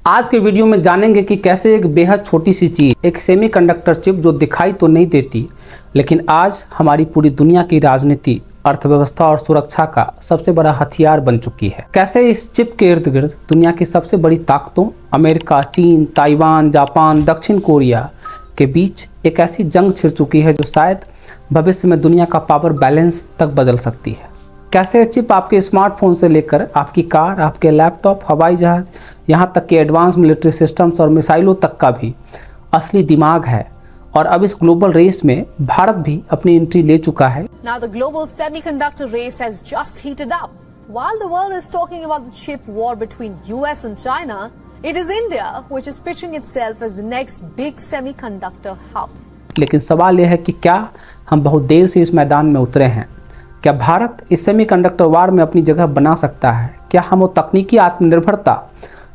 आज के वीडियो में जानेंगे कि कैसे एक बेहद छोटी सी चीज़, एक सेमीकंडक्टर चिप जो दिखाई तो नहीं देती लेकिन आज हमारी पूरी दुनिया की राजनीति, अर्थव्यवस्था और सुरक्षा का सबसे बड़ा हथियार बन चुकी है। कैसे इस चिप के इर्द गिर्द दुनिया की सबसे बड़ी ताकतों अमेरिका, चीन, ताइवान, जापान, दक्षिण कोरिया के बीच एक ऐसी जंग छिड़ चुकी है जो शायद भविष्य में दुनिया का पावर बैलेंस तक बदल सकती है। कैसे चिप आपके स्मार्टफोन से लेकर आपकी कार, आपके लैपटॉप, हवाई जहाज, यहाँ तक कि एडवांस मिलिट्री सिस्टम्स और मिसाइलों तक का भी असली दिमाग है। और अब इस ग्लोबल रेस में भारत भी अपनी एंट्री ले चुका है। Now the global semiconductor race has just heated up. While the world is talking about the chip war between US and China, it is India which is pitching itself as the next big semiconductor hub. लेकिन सवाल यह है कि क्या हम बहुत देर से इस मैदान में उतरे हैं? क्या भारत इस सेमीकंडक्टर वार में अपनी जगह बना सकता है? क्या हम वो तकनीकी आत्मनिर्भरता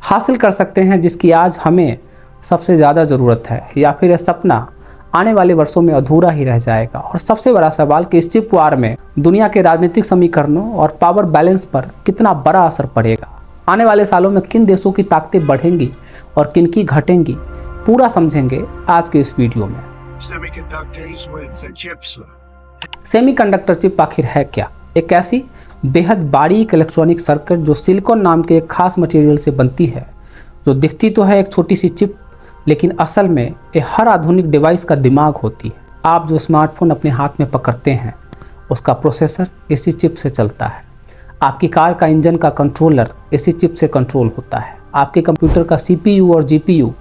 हासिल कर सकते हैं जिसकी आज हमें सबसे ज़्यादा ज़रूरत है, या फिर यह सपना आने वाले वर्षों में अधूरा ही रह जाएगा? और सबसे बड़ा सवाल कि इस चिप वार में दुनिया के राजनीतिक समीकरणों और पावर बैलेंस पर कितना बड़ा असर पड़ेगा? आने वाले सालों में किन देशों की ताकतें बढ़ेंगी और किन की घटेंगी, पूरा समझेंगे आज के इस वीडियो में। सेमीकंडक्टर चिप आखिर है क्या? एक ऐसी बेहद बारीक इलेक्ट्रॉनिक सर्किट जो सिलिकॉन नाम के एक खास मटेरियल से बनती है, जो दिखती तो है एक छोटी सी चिप लेकिन असल में ये हर आधुनिक डिवाइस का दिमाग होती है। आप जो स्मार्टफोन अपने हाथ में पकड़ते हैं उसका प्रोसेसर इसी चिप से चलता है। आपकी कार का इंजन का कंट्रोलर इसी चिप से कंट्रोल होता है। आपके कंप्यूटर का CPU और GPU,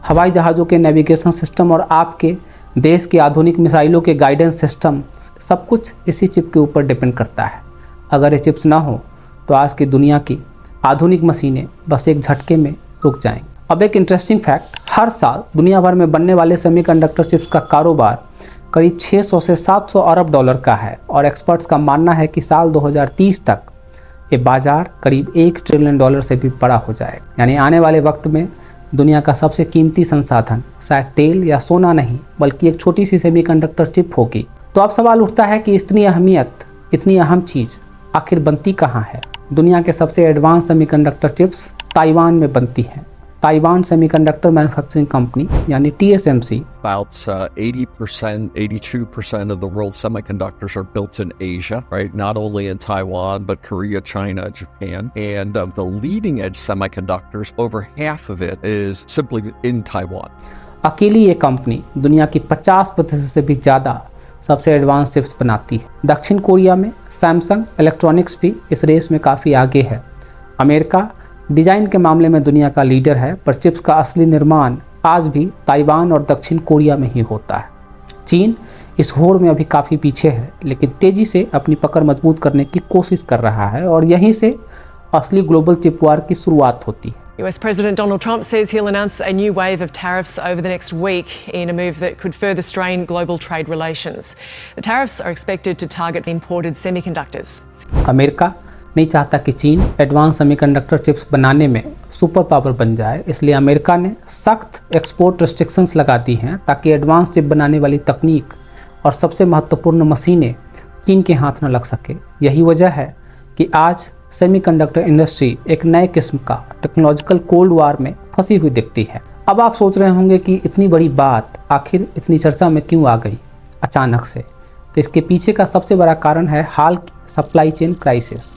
हवाई जहाज़ों के नेविगेशन सिस्टम और आपके देश के आधुनिक मिसाइलों के गाइडेंस सिस्टम, सब कुछ इसी चिप के ऊपर डिपेंड करता है। अगर ये चिप्स ना हो तो आज की दुनिया की आधुनिक मशीनें बस एक झटके में रुक जाएंगी। अब एक इंटरेस्टिंग फैक्ट, हर साल दुनिया भर में बनने वाले सेमीकंडक्टर चिप्स का कारोबार करीब 600 से 700 अरब डॉलर का है और एक्सपर्ट्स का मानना है कि साल 2030 तक ये बाजार करीब $1 ट्रिलियन से भी बड़ा हो जाएगा। यानी आने वाले वक्त में दुनिया का सबसे कीमती संसाधन शायद तेल या सोना नहीं बल्कि एक छोटी सी सेमीकंडक्टर चिप होगी। तो अब सवाल उठता है कि इतनी अहमियत, इतनी अहम चीज़ आखिर बनती कहाँ है? दुनिया के सबसे एडवांस सेमीकंडक्टर चिप्स ताइवान में बनती हैं। ताइवान सेमीकंडक्टर मैन्युफैक्चरिंग कंपनी यानी TSMC। About 80%, 82% of the world's semiconductors are built in Asia, right? Not only in Taiwan, but Korea, China, Japan. And of the leading edge semiconductors, over half of it is simply in Taiwan. अकेली ये company दुनिया की 50% से भी ज़्यादा सबसे advance chips बनाती है। दक्षिण कोरिया में सैमसंग इलेक्ट्रॉनिक्स भी इस रेस में काफ़ी आगे है। अमेरिका डिज़ाइन के मामले में दुनिया का लीडर है, पर चिप्स का असली निर्माण आज भी ताइवान और दक्षिण कोरिया में ही होता है। चीन इस होड़ में अभी काफ़ी पीछे है लेकिन तेज़ी से अपनी पकड़ मजबूत करने की कोशिश कर रहा है और यहीं से असली ग्लोबल चिप वार की शुरुआत होती है। US President Donald Trump says he'll announce a new wave of tariffs over the next week in a move that could further strain global trade relations. The tariffs are expected to target imported semiconductors. America नहीं चाहता कि चीन advance semiconductor chips बनाने में super power बन जाए, इसलिए America ने सख्त एक्सपोर्ट रिस्ट्रिक्शंस लगा दी हैं ताकि एडवांस चिप बनाने वाली तकनीक और सबसे महत्वपूर्ण मशीनें चीन के हाथ न लग सके। यही वजह है कि आज सेमीकंडक्टर इंडस्ट्री एक नए किस्म का टेक्नोलॉजिकल कोल्ड वार में फंसी हुई दिखती है। अब आप सोच रहे होंगे कि इतनी बड़ी बात आखिर इतनी चर्चा में क्यों आ गई अचानक से? तो इसके पीछे का सबसे बड़ा कारण है हाल की सप्लाई चेन क्राइसिस।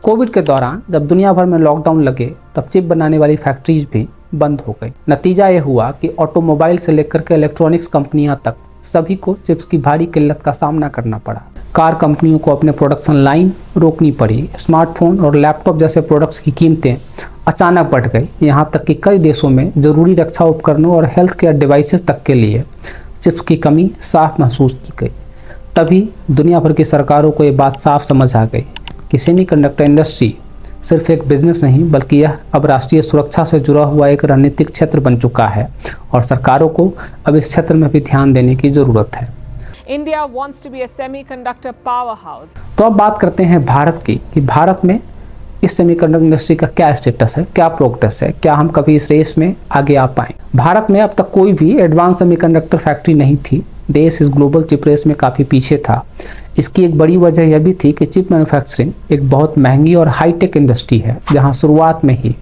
कोविड के दौरान जब दुनिया भर में लॉकडाउन लगे तब चिप बनाने वाली फैक्ट्रीज भी बंद हो गई। नतीजा ये हुआ कि ऑटोमोबाइल से लेकर के इलेक्ट्रॉनिक्स कंपनियां तक सभी को चिप्स की भारी किल्लत का सामना करना पड़ा। कार कंपनियों को अपने प्रोडक्शन लाइन रोकनी पड़ी। स्मार्टफोन और लैपटॉप जैसे प्रोडक्ट्स की कीमतें अचानक बढ़ गई। यहाँ तक कि कई देशों में जरूरी रक्षा उपकरणों और हेल्थ केयर डिवाइसेस तक के लिए चिप्स की कमी साफ महसूस की गई। तभी दुनिया भर की सरकारों को ये बात साफ समझ आ गई कि सेमीकंडक्टर इंडस्ट्री सिर्फ एक बिजनेस नहीं बल्कि यह अब राष्ट्रीय सुरक्षा से जुड़ा हुआ एक रणनीतिक क्षेत्र बन चुका है और सरकारों को अब इस क्षेत्र में भी ध्यान देने की ज़रूरत है। India wants to be a semiconductor powerhouse. तो अब बात करते हैं भारत की कि भारत में इस सेमीकंडक्टर इंडस्ट्री का क्या स्टेटस है, क्या प्रोग्रेस है, क्या हम कभी इस रेस में आगे आ पाएँ। भारत में अब तक कोई भी एडवांस सेमीकंडक्टर फैक्ट्री नहीं थी। देश इस ग्लोबल चिप रेस में काफ़ी पीछे था। इसकी एक बड़ी वजह यह भी थी कि चिप मैन्युफैक्चरिंग एक बहुत महंगी और हाईटेक इंडस्ट्री है जहां शुरुआत में ही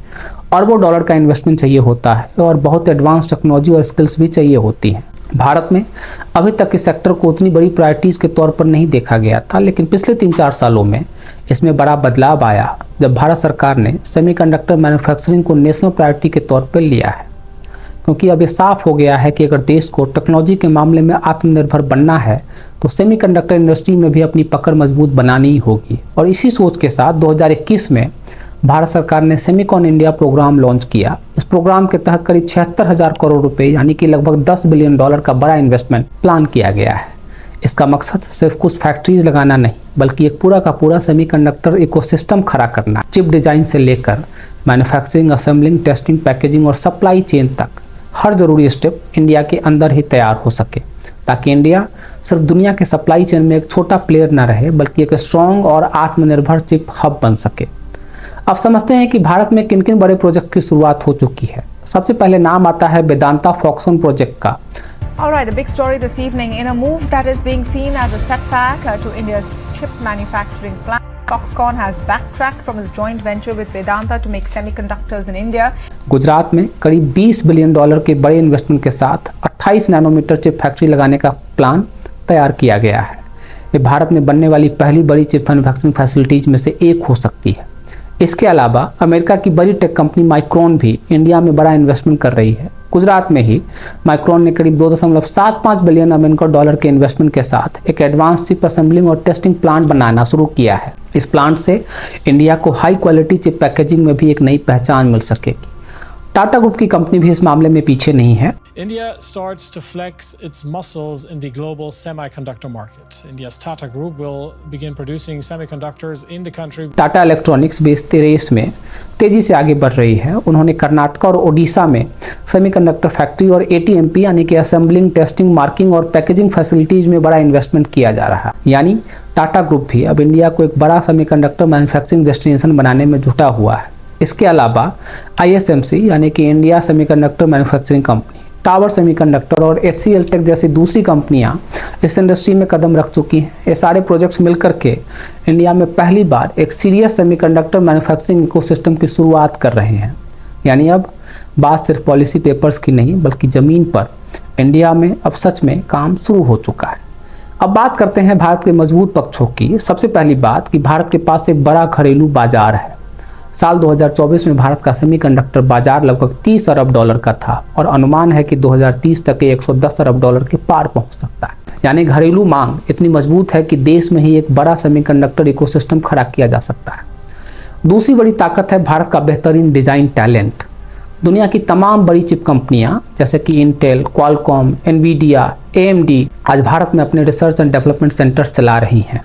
अरबों डॉलर का इन्वेस्टमेंट चाहिए होता है और बहुत एडवांस टेक्नोलॉजी और स्किल्स भी चाहिए होती हैं। भारत में अभी तक इस सेक्टर को उतनी बड़ी प्रायोरिटीज़ के तौर पर नहीं देखा गया था, लेकिन पिछले 3-4 सालों में इसमें बड़ा बदलाव आया जब भारत सरकार ने सेमीकंडक्टर मैन्युफैक्चरिंग को नेशनल प्रायोरिटी के तौर पर लिया है। क्योंकि अब ये साफ हो गया है कि अगर देश को टेक्नोलॉजी के मामले में आत्मनिर्भर बनना है तो सेमीकंडक्टर इंडस्ट्री में भी अपनी पकड़ मजबूत बनानी ही होगी। और इसी सोच के साथ 2021 में भारत सरकार ने सेमीकॉन इंडिया प्रोग्राम लॉन्च किया। इस प्रोग्राम के तहत करीब 76,000 करोड़ रुपए यानी कि लगभग 10 बिलियन डॉलर का बड़ा इन्वेस्टमेंट प्लान किया गया है। इसका मकसद सिर्फ कुछ फैक्ट्रीज लगाना नहीं बल्कि एक पूरा का पूरा सेमीकंडक्टर इकोसिस्टम खड़ा करना, चिप डिजाइन से लेकर मैन्युफैक्चरिंग, असेंबलिंग, टेस्टिंग, पैकेजिंग और सप्लाई चेन तक हर जरूरी स्टेप इंडिया के अंदर ही तैयार हो सके, ताकि इंडिया सिर्फ दुनिया के सप्लाई चेन में एक छोटा प्लेयर न रहे बल्कि एक स्ट्रॉन्ग और आत्मनिर्भर चिप हब बन सके। अब समझते हैं कि भारत में किन किन बड़े प्रोजेक्ट की शुरुआत हो चुकी है। सबसे पहले नाम आता है वेदांता फॉक्सकॉन प्रोजेक्ट का। All right, the big story this evening in a move that is being seen as a setback to India's chip manufacturing plan. Foxconn has backtracked from its joint venture with Vedanta to make semiconductors in India. Gujarat में करीब 20 billion dollar के बड़े investment के साथ 28 nanometre chip factory लगाने का plan तैयार किया गया है। ये भारत में बनने वाली पहली बड़ी चिप मैन्युफैक्चरिंग फैसिलिटीज में से एक हो सकती है। इसके अलावा अमेरिका की बड़ी टेक कंपनी माइक्रोन भी इंडिया में बड़ा इन्वेस्टमेंट कर रही है। गुजरात में ही माइक्रोन ने करीब 2.75 बिलियन अमेरिकन डॉलर के इन्वेस्टमेंट के साथ एक एडवांस चिप असेंबलिंग और टेस्टिंग प्लांट बनाना शुरू किया है। इस प्लांट से इंडिया को हाई क्वालिटी चिप पैकेजिंग में भी एक नई पहचान मिल सकेगी। टाटा ग्रुप की कंपनी भी इस मामले में पीछे नहीं है। India starts to flex its muscles in the global semiconductor market. India's Tata Group will begin producing semiconductors in the country. Tata electronics भी इस रेस में तेजी से आगे बढ़ रही है। उन्होंने कर्नाटक और ओडिशा में सेमीकंडक्टर फैक्ट्री और ATMP यानी कि असेंबलिंग, टेस्टिंग, मार्किंग और पैकेजिंग फैसिलिटीज में बड़ा इन्वेस्टमेंट किया जा रहा है। यानी टाटा ग्रुप भी अब इंडिया को एक बड़ा सेमीकंडक्टर मैन्युफैक्चरिंग डेस्टिनेशन बनाने में जुटा हुआ है। इसके अलावा ISMC यानी कि India semiconductor manufacturing company, tower semiconductor और HCL टेक जैसी दूसरी कंपनियां इस इंडस्ट्री में कदम रख चुकी हैं। ये सारे प्रोजेक्ट्स मिलकर के इंडिया में पहली बार एक सीरियस सेमीकंडक्टर मैन्युफैक्चरिंग इकोसिस्टम की शुरुआत कर रहे हैं। यानी अब बात सिर्फ पॉलिसी पेपर्स की नहीं बल्कि ज़मीन पर इंडिया में अब सच में काम शुरू हो चुका है। अब बात करते हैं भारत के मजबूत पक्षों की। सबसे पहली बात कि भारत के पास एक बड़ा घरेलू बाजार है। साल 2024 में भारत का सेमीकंडक्टर बाजार लगभग 30 अरब डॉलर का था और अनुमान है कि 2030 तक ये 110 अरब डॉलर के पार पहुंच सकता है। यानी घरेलू मांग इतनी मजबूत है कि देश में ही एक बड़ा सेमीकंडक्टर इकोसिस्टम खड़ा किया जा सकता है। दूसरी बड़ी ताकत है भारत का बेहतरीन डिजाइन टैलेंट। दुनिया की तमाम बड़ी चिप कंपनियां जैसे कि इंटेल, क्वालकॉम, एनवीडिया, AMD आज भारत में अपने रिसर्च एंड डेवलपमेंट सेंटर्स चला रही हैं।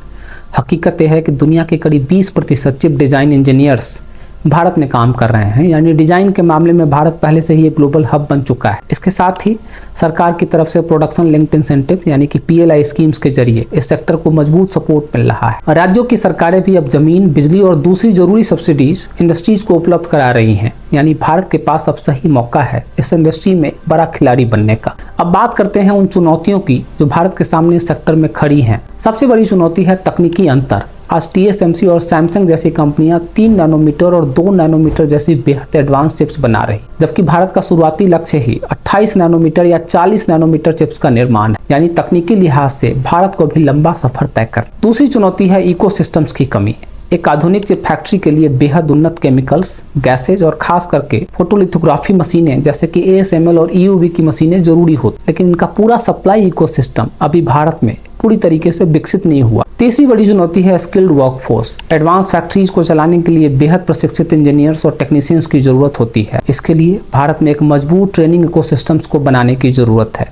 हकीकत यह है कि दुनिया के करीब 20% चिप डिजाइन इंजीनियर्स भारत में काम कर रहे हैं। यानी डिजाइन के मामले में भारत पहले से ही एक ग्लोबल हब बन चुका है। इसके साथ ही सरकार की तरफ से प्रोडक्शन लिंक्ड इंसेंटिव यानी कि PLI स्कीम्स के जरिए इस सेक्टर को मजबूत सपोर्ट मिल रहा है। राज्यों की सरकारें भी अब जमीन, बिजली और दूसरी जरूरी सब्सिडीज इंडस्ट्रीज को उपलब्ध करा रही हैं। यानी भारत के पास अब सही मौका है इस इंडस्ट्री में बड़ा खिलाड़ी बनने का। अब बात करते हैं उन चुनौतियों की जो भारत के सामने इस सेक्टर में खड़ी हैं। सबसे बड़ी चुनौती है तकनीकी अंतर। आज TSMC और सैमसंग जैसी कंपनियां 3 नैनोमीटर और 2 नैनोमीटर जैसी बेहद एडवांस चिप्स बना रही, जबकि भारत का शुरुआती लक्ष्य ही 28 नैनोमीटर या 40 नैनोमीटर चिप्स का निर्माण है। यानी तकनीकी लिहाज से भारत को भी लंबा सफर तय कर। दूसरी चुनौती है इकोसिस्टम्स की कमी। एक आधुनिक चिप फैक्ट्री के लिए बेहद उन्नत केमिकल्स, गैसेज और खास करके फोटोलिथोग्राफी मशीनें जैसे कि ASML और EUV की मशीनें जरूरी होती, लेकिन इनका पूरा सप्लाई इकोसिस्टम अभी भारत में पूरी तरीके से विकसित नहीं हुआ। तीसरी बड़ी चुनौती है स्किल्ड वर्कफोर्स। एडवांस फैक्ट्रीज को चलाने के लिए बेहद प्रशिक्षित इंजीनियर्स और टेक्नीशियंस की जरूरत होती है। इसके लिए भारत में एक मजबूत ट्रेनिंग इकोसिस्टम्स को बनाने की जरूरत है।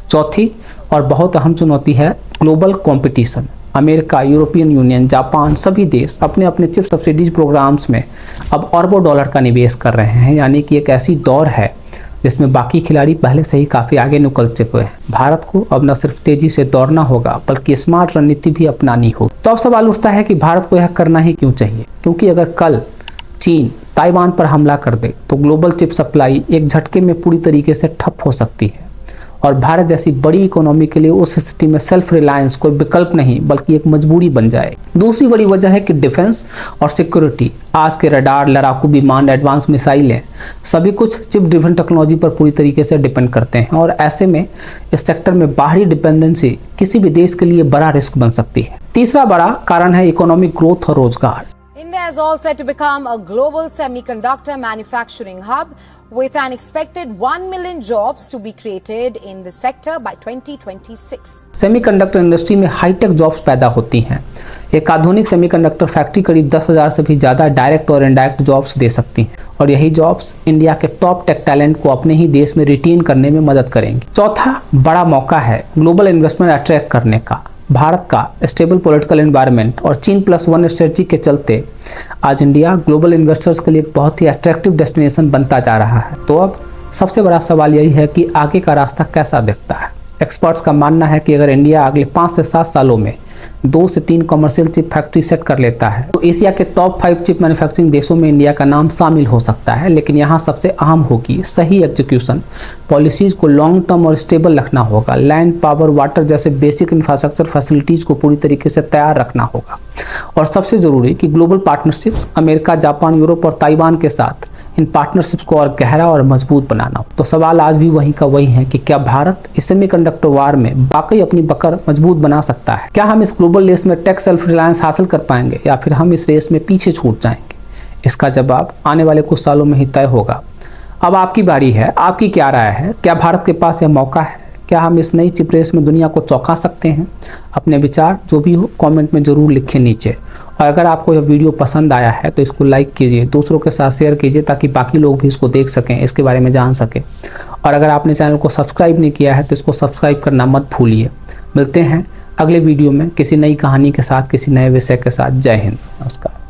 चौथी और बहुत अहम चुनौती है global competition. America, European union, Japan सभी देश अपने अपने चिप सब्सिडीज प्रोग्राम्स में अब अरबों डॉलर का निवेश कर रहे हैं। यानी कि एक ऐसी दौर है जिसमें बाकी खिलाड़ी पहले से ही काफ़ी आगे निकल चुके हैं। भारत को अब न सिर्फ तेजी से दौड़ना होगा बल्कि स्मार्ट रणनीति भी अपनानी होगी। तो अब सवाल उठता है कि भारत को यह करना ही क्यों चाहिए, क्योंकि अगर कल चीन ताइवान पर हमला कर दे तो ग्लोबल चिप सप्लाई एक झटके में पूरी तरीके से ठप हो सकती है और भारत जैसी बड़ी इकोनॉमी के लिए उस स्थिति में सेल्फ रिलायंस कोई विकल्प नहीं बल्कि एक मजबूरी बन जाए। दूसरी बड़ी वजह है कि डिफेंस और सिक्योरिटी, आज के रडार, लड़ाकू विमान, एडवांस मिसाइलें, सभी कुछ चिप ड्रिवन टेक्नोलॉजी पर पूरी तरीके से डिपेंड करते हैं और ऐसे में इस सेक्टर में बाहरी डिपेंडेंसी किसी भी देश के लिए बड़ा रिस्क बन सकती है। तीसरा बड़ा कारण है इकोनॉमिक ग्रोथ और रोजगार। India is all set to become a global semiconductor manufacturing hub with an expected 1 million jobs to be created in the sector by 2026. Semiconductor industry में हाईटेक जॉब्स पैदा होती हैं। एक आधुनिक सेमीकंडक्टर फैक्ट्री करीब 10,000 से भी ज़्यादा डायरेक्ट और इनडायरेक्ट जॉब्स दे सकती हैं और यही जॉब्स इंडिया के टॉप टेक टैलेंट को अपने ही देश में रिटेन करने में मदद करेंगी। चौथा बड़ा मौका है ग्लोबल इन्वेस्टमेंट अट्रैक्ट करने का। भारत का स्टेबल पॉलिटिकल एनवायरनमेंट और China+1 स्ट्रेटजी के चलते आज इंडिया ग्लोबल इन्वेस्टर्स के लिए एक बहुत ही अट्रैक्टिव डेस्टिनेशन बनता जा रहा है। तो अब सबसे बड़ा सवाल यही है कि आगे का रास्ता कैसा दिखता है। एक्सपर्ट्स का मानना है कि अगर इंडिया अगले 5 से 7 सालों में 2 से 3 कमर्शियल चिप फैक्ट्री सेट कर लेता है तो एशिया के टॉप 5 चिप मैन्युफैक्चरिंग देशों में इंडिया का नाम शामिल हो सकता है। लेकिन यहाँ सबसे अहम होगी सही एग्जीक्यूशन। पॉलिसीज को लॉन्ग टर्म और स्टेबल रखना होगा। लैंड, पावर, वाटर जैसे बेसिक इंफ्रास्ट्रक्चर फैसिलिटीज को पूरी तरीके से तैयार रखना होगा और सबसे जरूरी कि global partnerships America, Japan, Europe और ताइवान के साथ इन पार्टनरशिप्स को और गहरा और मजबूत बनाना हो। तो सवाल आज भी वही का वही है कि क्या भारत इस सेमीकंडक्टर वार में वाकई अपनी पकड़ मजबूत बना सकता है? क्या हम इस ग्लोबल रेस में टेक सेल्फ रिलायंस हासिल कर पाएंगे या फिर हम इस रेस में पीछे छूट जाएंगे? इसका जवाब आने वाले कुछ सालों में ही तय होगा। अब आपकी बारी है, आपकी क्या राय है? क्या भारत के पास यह मौका है? क्या हम इस नई चिप रेस में दुनिया को चौंका सकते हैं? अपने विचार जो भी हो कमेंट में जरूर लिखें नीचे। और अगर आपको यह वीडियो पसंद आया है तो इसको लाइक कीजिए, दूसरों के साथ शेयर कीजिए ताकि बाकी लोग भी इसको देख सकें, इसके बारे में जान सकें। और अगर आपने चैनल को सब्सक्राइब नहीं किया है तो इसको सब्सक्राइब करना मत भूलिए। मिलते हैं अगले वीडियो में किसी नई कहानी के साथ, किसी नए विषय के साथ। जय हिंद, नमस्कार।